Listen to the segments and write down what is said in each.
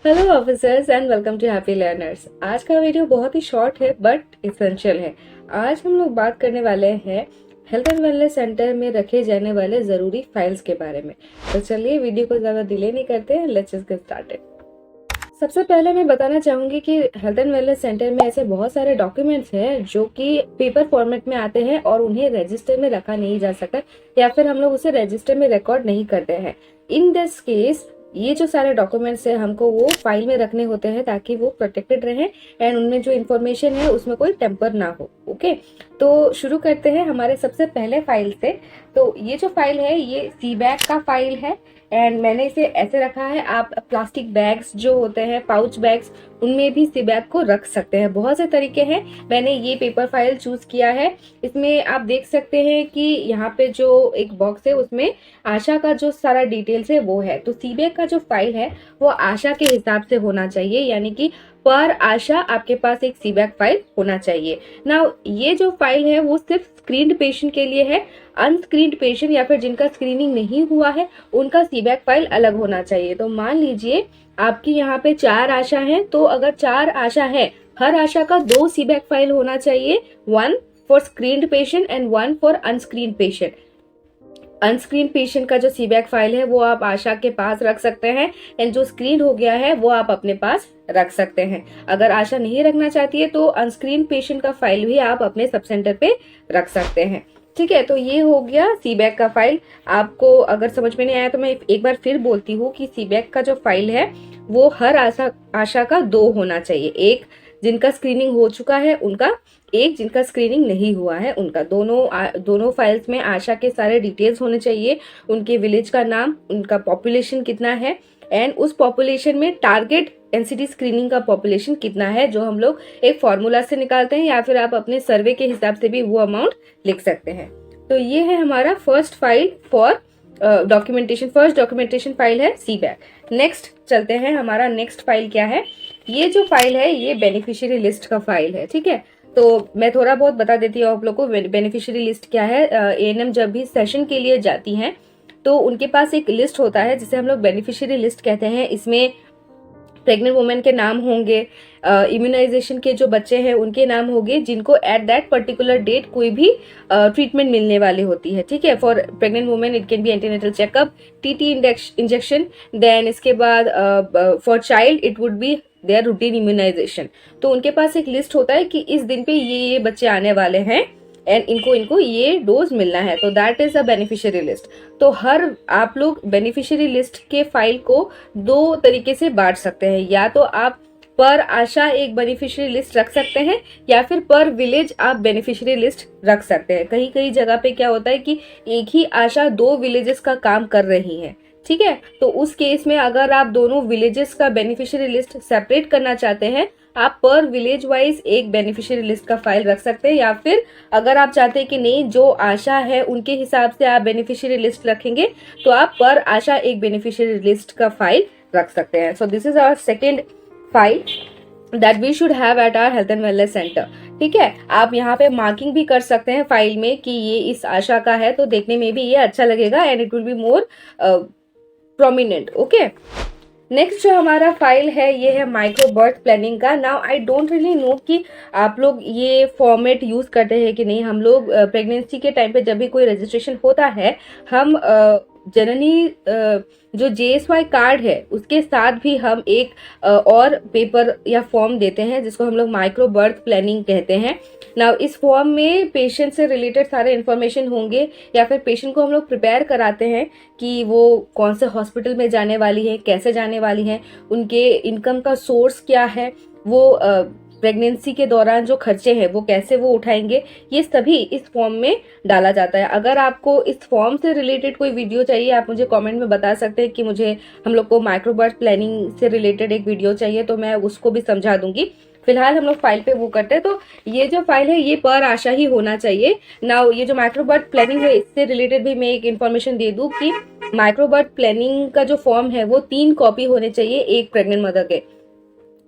Hello officers and welcome to happy learners. आज का video बहुत ही शॉर्ट है बट इसेंशियल है। आज हम लोग बात करने वाले हैं हेल्थ एंड वेलनेस सेंटर में रखे जाने वाले ज़रूरी फाइल्स के बारे में। तो चलिए वीडियो को ज़्यादा डिले नहीं करते हैं, लेट्स जस्ट गेट स्टार्टेड। सबसे पहले मैं बताना चाहूँगी कि हेल्थ एंड वेलनेस सेंटर में ऐसे बहुत सारे डॉक्यूमेंट्स हैं जो कि पेपर फॉर्मेट में आते हैं और उन्हें रजिस्टर में रखा नहीं जा सकता या फिर हम लोग उसे रजिस्टर में रिकॉर्ड नहीं करते हैं। इन दिस केस ये जो सारे डॉक्यूमेंट्स है हमको वो फाइल में रखने होते हैं ताकि वो प्रोटेक्टेड रहे एंड उनमें जो इन्फॉर्मेशन है उसमें कोई टेम्पर ना हो। ओके, तो शुरू करते हैं हमारे सबसे पहले फाइल से। तो ये जो फाइल है ये सीबैक का फाइल है एंड मैंने इसे ऐसे रखा है। आप प्लास्टिक बैग्स जो होते हैं, पाउच बैग्स, उनमें भी सीबैक को रख सकते हैं। बहुत से तरीके हैं, मैंने ये पेपर फाइल चूज किया है। इसमें आप देख सकते हैं कि यहाँ पे जो एक बॉक्स है उसमें आशा का जो सारा डिटेल्स है वो है। तो सीबैक का जो फाइल है वो आशा के हिसाब से होना चाहिए, यानी कि पर आशा आपके पास एक सीबैक फाइल होना चाहिए। नाउ ये जो फाइल है वो सिर्फ स्क्रीन्ड पेशेंट के लिए है। अनस्क्रीन्ड पेशेंट या फिर जिनका स्क्रीनिंग नहीं हुआ है उनका सीबैक फाइल अलग होना चाहिए। तो मान लीजिए आपकी यहाँ पे 4 आशा है, तो अगर 4 आशा है, हर आशा का 2 सीबैक फाइल होना चाहिए, 1 for screened patient and 1 for unscreened patient. Unscreen patient का जो सीबैक फाइल है वो आप आशा के पास रख सकते हैं एंड जो स्क्रीन हो गया है वो आप अपने पास रख सकते हैं। अगर आशा नहीं रखना चाहती है तो अनस्क्रीन पेशेंट का फाइल भी आप अपने सब सेंटर पे रख सकते हैं। ठीक है, तो ये हो गया सीबैक का फाइल। आपको अगर समझ में नहीं आया तो मैं एक बार फिर बोलती हूँ कि सीबैक का जो फाइल है वो हर आशा का 2 होना चाहिए। एक जिनका स्क्रीनिंग हो चुका है उनका, एक जिनका स्क्रीनिंग नहीं हुआ है उनका। दोनों फाइल्स में आशा के सारे डिटेल्स होने चाहिए, उनके विलेज का नाम, उनका पॉपुलेशन कितना है एंड उस पॉपुलेशन में टारगेट एनसीटी स्क्रीनिंग का पॉपुलेशन कितना है, जो हम लोग एक फॉर्मूला से निकालते हैं या फिर आप अपने सर्वे के हिसाब से भी वो अमाउंट लिख सकते हैं। तो ये है हमारा first file for documentation. First documentation file है सीबैक। नेक्स्ट चलते हैं, हमारा नेक्स्ट फाइल क्या है। ये जो फाइल है ये बेनिफिशियरी लिस्ट का फाइल है। ठीक है, तो मैं थोड़ा बहुत बता देती हूँ आप लोग को बेनिफिशियरी लिस्ट क्या है। एएनएम जब भी सेशन के लिए जाती हैं तो उनके पास एक लिस्ट होता है जिसे हम लोग बेनिफिशियरी लिस्ट कहते हैं। इसमें प्रेग्नेंट वुमेन के नाम होंगे, इम्यूनाइजेशन के जो बच्चे हैं उनके नाम होंगे जिनको एट दैट पर्टिकुलर डेट कोई भी ट्रीटमेंट मिलने वाली होती है। ठीक है, for pregnant women it can be antenatal checkup, TT injection, then इसके बाद for child it would be there routine immunization. तो उनके पास एक लिस्ट होता है कि इस दिन पे ये बच्चे आने वाले हैं एंड इनको ये डोज मिलना है। तो that is a beneficiary list. तो हर आप लोग बेनिफिशियरी लिस्ट के फाइल को 2 तरीके से बांट सकते हैं। या तो आप पर आशा एक बेनिफिशियरी लिस्ट रख सकते हैं या फिर पर विलेज आप बेनिफिशियरी लिस्ट रख सकते हैं। कहीं कहीं जगह पे क्या होता है कि एक ही आशा 2 विलेजेस का काम कर रही है। ठीक है, तो उस केस में अगर आप दोनों विलेजेस का बेनिफिशियरी लिस्ट सेपरेट करना चाहते हैं, आप पर विलेज वाइज एक बेनिफिशियरी लिस्ट का फाइल रख सकते हैं। या फिर अगर आप चाहते हैं कि नहीं, जो आशा है उनके हिसाब से आप बेनिफिशियरी लिस्ट रखेंगे, तो आप पर आशा एक बेनिफिशियरी लिस्ट का फाइल रख सकते हैं। So this is our second file that we should have at our health and wellness centre. ठीक है, आप यहाँ पे मार्किंग भी कर सकते हैं फाइल में कि ये इस आशा का है, तो देखने में भी ये अच्छा लगेगा and it will be more prominent. Okay, next जो हमारा फाइल है ये है माइक्रो बर्थ प्लानिंग का। Now I don't really know कि आप लोग ये फॉर्मेट यूज करते हैं कि नहीं। हम लोग प्रेगनेंसी के टाइम पे जब भी कोई रजिस्ट्रेशन होता है, हम जननी जो JSY कार्ड है उसके साथ भी हम एक और पेपर या फॉर्म देते हैं जिसको हम लोग माइक्रो बर्थ प्लानिंग कहते हैं। नाउ इस फॉर्म में पेशेंट से रिलेटेड सारे इन्फॉर्मेशन होंगे या फिर पेशेंट को हम लोग प्रिपेयर कराते हैं कि वो कौन से हॉस्पिटल में जाने वाली है, कैसे जाने वाली है, उनके इनकम का सोर्स क्या है, वो प्रेगनेंसी के दौरान जो खर्चे हैं वो कैसे वो उठाएंगे, ये सभी इस फॉर्म में डाला जाता है। अगर आपको इस फॉर्म से रिलेटेड कोई वीडियो चाहिए आप मुझे कमेंट में बता सकते हैं कि मुझे हम लोग को माइक्रो बर्थ प्लानिंग से रिलेटेड एक वीडियो चाहिए, तो मैं उसको भी समझा दूंगी। फिलहाल हम लोग फाइल पे वो करते हैं। तो ये जो फाइल है ये पर आशा ही होना चाहिए। नाउ ये जो माइक्रो बर्थ प्लानिंग है इससे रिलेटेड भी मैं एक इन्फॉर्मेशन दे दूं कि माइक्रो बर्थ प्लानिंग का जो फॉर्म है वो 3 कॉपी होने चाहिए एक प्रेग्नेंट मदर के।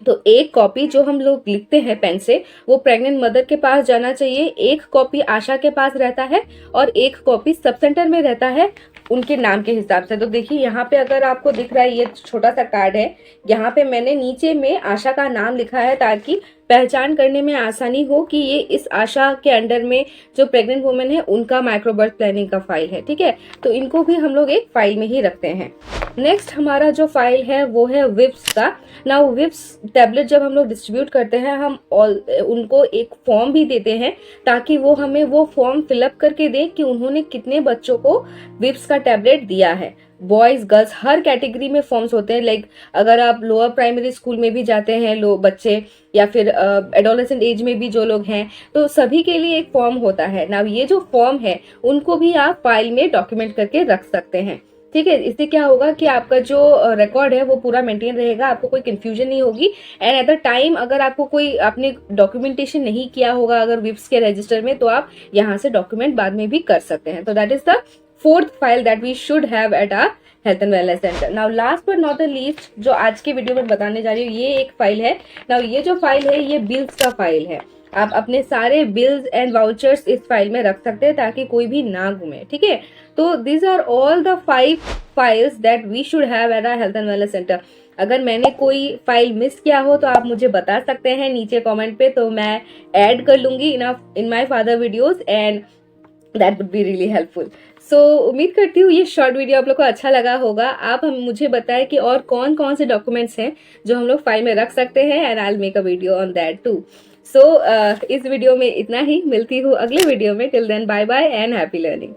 तो एक कॉपी जो हम लोग लिखते हैं पेन से वो प्रेग्नेंट मदर के पास जाना चाहिए, एक कॉपी आशा के पास रहता है और एक कॉपी सब सेंटर में रहता है उनके नाम के हिसाब से। तो देखिए यहाँ पे अगर आपको दिख रहा है ये छोटा सा कार्ड है, यहाँ पे मैंने नीचे में आशा का नाम लिखा है ताकि पहचान करने में आसानी हो कि ये इस आशा के अंडर में जो प्रेग्नेंट वुमेन है उनका माइक्रोबर्थ प्लानिंग का फाइल है। ठीक है, तो इनको भी हम लोग एक फाइल में ही रखते हैं। नेक्स्ट हमारा जो फाइल है वो है विप्स का। नाउ विप्स टैबलेट जब हम लोग डिस्ट्रीब्यूट करते हैं हम उनको एक फॉर्म भी देते हैं ताकि वो हमें वो फॉर्म फिलअप करके दें कि उन्होंने कितने बच्चों को विप्स का टैबलेट दिया है। बॉयज गर्ल्स हर कैटेगरी में फॉर्म्स होते हैं। लाइक अगर आप लोअर प्राइमरी स्कूल में भी जाते हैं बच्चे, या फिर एडोलेसेंट एज में भी जो लोग हैं, तो सभी के लिए एक फॉर्म होता है ना। ये जो फॉर्म है उनको भी आप फाइल में डॉक्यूमेंट करके रख सकते हैं। ठीक है, इससे क्या होगा कि आपका जो रिकॉर्ड है वो पूरा मेंटेन रहेगा, आपको कोई कंफ्यूजन नहीं होगी। एंड एट द टाइम अगर आपको कोई आपने डॉक्यूमेंटेशन नहीं किया होगा अगर विप्स के रजिस्टर में, तो आप यहाँ से डॉक्यूमेंट बाद में भी कर सकते हैं। तो that is the fourth file that we should have at our health and wellness centre. Now last but not the least जो आज के वीडियो में बताने जा रही हूँ, ये एक फाइल है। नाउ ये जो फाइल है ये बिल्स का फाइल है। आप अपने सारे बिल्स एंड वाउचर्स इस फाइल में रख सकते हैं ताकि कोई भी ना घूमे। ठीक है, तो these are all the 5 files that we should have at our health and wellness centre. अगर मैंने कोई फाइल मिस किया हो तो आप मुझे बता सकते हैं नीचे कमेंट पे, तो मैं ऐड कर लूंगी in my further videos and that would be really helpful. So उम्मीद करती हूँ ये शॉर्ट वीडियो आप लोग को अच्छा लगा होगा। आप मुझे बताएं कि और कौन कौन से डॉक्यूमेंट्स हैं जो हम लोग फाइल में रख सकते हैं, and I will make a video on that too. So इस वीडियो में इतना ही, मिलती हूँ अगले वीडियो में। Till then bye bye and happy learning.